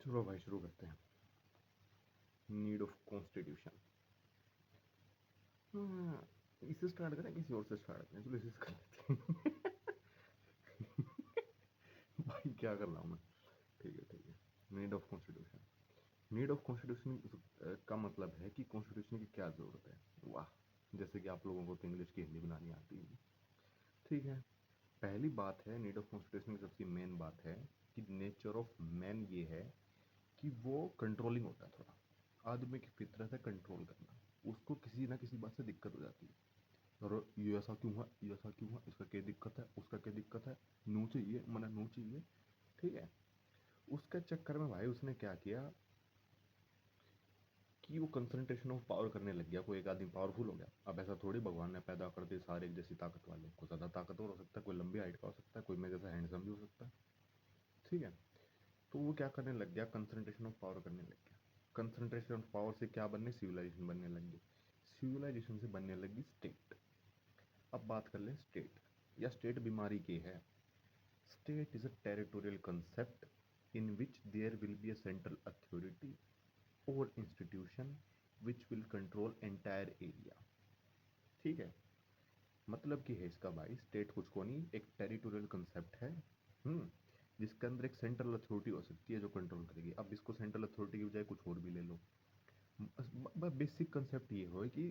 चलो भाई शुरू करते हैं। Need of constitution. इससे स्टार्ट करें किसी और से स्टार्ट करें? चलो इसे कर लेते हैं। भाई क्या कर रहा हूँ मैं। ठीक है। Need of constitution. Need of constitution का मतलब है कि कॉन्स्टिट्यूशन की क्या ज़रूरत है। वाह, जैसे कि आप लोगों को तो इंग्लिश की हिंदी बनानी आती है। ठीक है, पहली बात है नीड ऑफ कॉन्स्टिट्यूशन की सबसे मेन बात है कि नेचर ऑफ मैन ये है कि वो कंट्रोलिंग होता है थोड़ा। आदमी की फितरत है कंट्रोल करना, उसको किसी ना किसी बात से दिक्कत हो जाती है। और ये ऐसा क्यों है, ये ऐसा क्यों है, इसका क्या दिक्कत है, उसका क्या दिक्कत है, नू चाहिए मना नू चाहिए। ठीक है, उसके चक्कर में भाई उसने क्या किया कि वो कंसंट्रेशन ऑफ पावर करने लग गया। कोई एक आदमी पावरफुल हो गया। अब ऐसा थोड़ी भगवान ने पैदा कर दिए सारे एक जैसी ताकत वाले, कोई ज़्यादा ताकतवर हो सकता है, कोई लंबी हाइट का हो सकता है, कोई मेरे जैसा हैंडसम भी हो सकता है। ठीक है, तो वो क्या करने लग गया, कंसंट्रेशन ऑफ पावर करने लग गया। कंसंट्रेशन ऑफ पावर से क्या बनने, सिविलाइजेशन बनने लग गई। सिविलाइजेशन से बनने लगी स्टेट। अब बात कर ले स्टेट या स्टेट बीमारी की है। State is a territorial concept in which there will be a central authority or institution which will control entire area। ठीक है, मतलब कि है इसका भाई, स्टेट कुछ को नहीं, एक टेरिटोरियल कंसेप्ट है। जिसके अंदर एक सेंट्रल अथॉरिटी हो सकती है जो कंट्रोल करेगी। अब इसको सेंट्रल अथॉरिटी की बजाय कुछ और भी ले लो। बेसिक कंसेप्ट ये हो कि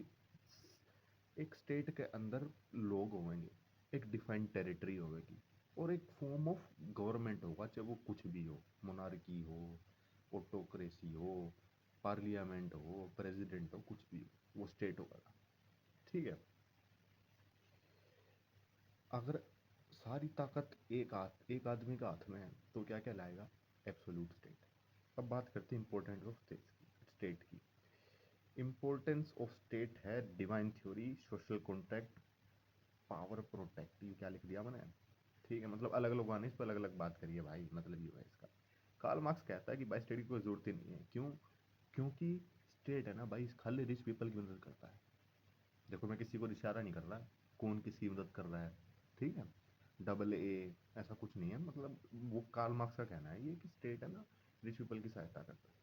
एक स्टेट के अंदर लोग होंगे, एक डिफाइंड टेरिटरी होगी और एक फॉर्म ऑफ गवर्नमेंट होगा, चाहे वो कुछ भी हो, मोनार्की हो, ऑटोक्रेसी हो, पार्लियामेंट हो, प्रेसिडेंट हो, कुछ भी हो, वो स्टेट होगा। ठीक है, अगर सारी ताकत एक आदमी का हाथ में है तो क्या क्या लाएगा, एब्सोल्यूट स्टेट। अब बात करते हैं इंपॉर्टेंट ऑफ स्टेट की। इम्पोर्टेंस ऑफ स्टेट है divine theory, social contract, power protect. ये क्या लिख दिया मैंने। ठीक है, मतलब अलग अलग गाने इस पर अलग अलग बात करिए भाई, मतलब ये है इसका। कार्ल मार्क्स कहता है कि भाई स्टेट की कोई ज़रूरत ही नहीं है। क्यों? क्योंकि स्टेट है ना भाई, खाली रिच पीपल की मदद करता है। देखो मैं किसी को इशारा नहीं कर रहा कौन किसकी मदद कर रहा है। ठीक है, डबल ए ऐसा कुछ नहीं है, मतलब वो कार्ल मार्क्स का कहना है ये कि स्टेट है ना रिच पीपल की सहायता करता है।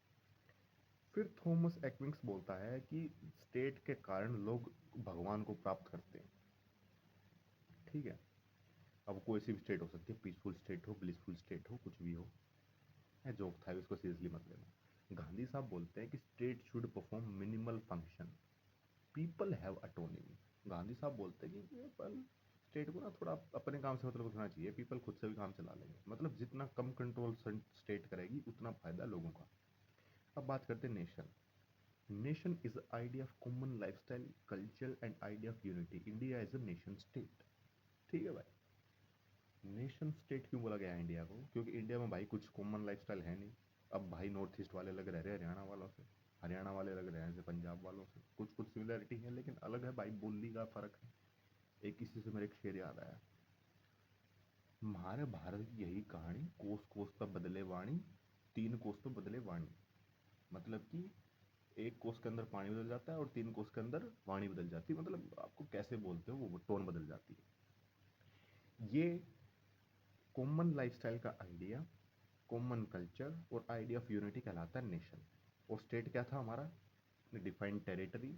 फिर थॉमस एक्विंस बोलता है कि स्टेट के कारण लोग भगवान को प्राप्त करते हैं। ठीक है, अब कोई सी भी स्टेट हो सकती है, पीसफुल स्टेट हो, ब्लिसफुल स्टेट हो, कुछ भी हो। है जोक था, इसको सीरियसली मत लेना। गांधी साहब बोलते हैं कि state should perform minimal function, people have autonomy. Gandhi साहब बोलते हैं कि पर स्टेट को ना थोड़ा अपने काम से मतलब रखना चाहिए, पीपल खुद से भी काम चला लेंगे, मतलब जितना कम कंट्रोल स्टेट करेगी उतना फायदा लोगों का। अब बात करते हैं nation. Nation is idea of common lifestyle, culture and idea of unity. India is a nation state. ठीक है भाई, नेशन स्टेट क्यों बोला गया है इंडिया को? क्योंकि इंडिया में भाई कुछ कॉमन लाइफस्टाइल है नहीं। अब भाई नॉर्थ ईस्ट वाले लग रहे हैं हरियाणा वालों से, हरियाणा वाले लग रहे हैं जैसे पंजाब वालों से। कुछ कुछ सिमिलरिटी है लेकिन अलग है भाई, बोली का फ़र्क है। एक किसी से मेरे एक शेर याद आया, हमारे भारत की यही कहानी, कोस कोस पर बदले वाणी, तीन कोस पर बदले वाणी। मतलब कि एक कोस के अंदर पानी बदल जाता है और तीन कोस के अंदर वाणी बदल जाती है, मतलब आपको कैसे बोलते हो वो टोन बदल जाती है। ये कॉमन लाइफस्टाइल का आइडिया, कॉमन कल्चर और आइडिया ऑफ यूनिटी कहलाता है नेशन। और स्टेट क्या था हमारा, डिफाइंड टेरिटरी,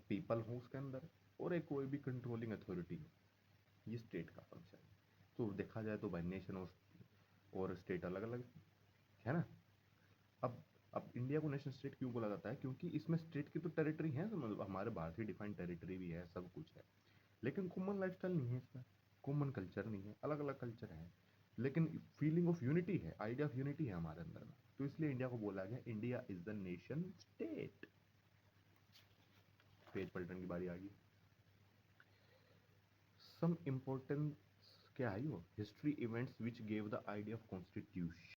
पीपल हो उसके अंदर, और एक कोई भी कंट्रोलिंग अथॉरिटी हो। ये स्टेट का फंक्शन है। तो देखा जाए तो भाई नेशन और स्टेट अलग अलग है ना। अब इंडिया को नेशन स्टेट क्यों बोला जाता है? क्योंकि इसमें स्टेट की तो टेरिटरी है, मतलब हमारे भारतीय डिफाइंड टेरिटरी भी है, सब कुछ है, लेकिन कॉमन लाइफस्टाइल नहीं है इसमें, कॉमन कल्चर नहीं है, अलग अलग कल्चर है। लेकिन फीलिंग ऑफ यूनिटी है, आइडिया ऑफ यूनिटी है हमारे अंदर में, तो इसलिए इंडिया को बोला गया India is the nation state. Page पलटन की बारी आ गई। सम इम्पोर्टेंट क्या है वो, history events which gave the idea of constitution.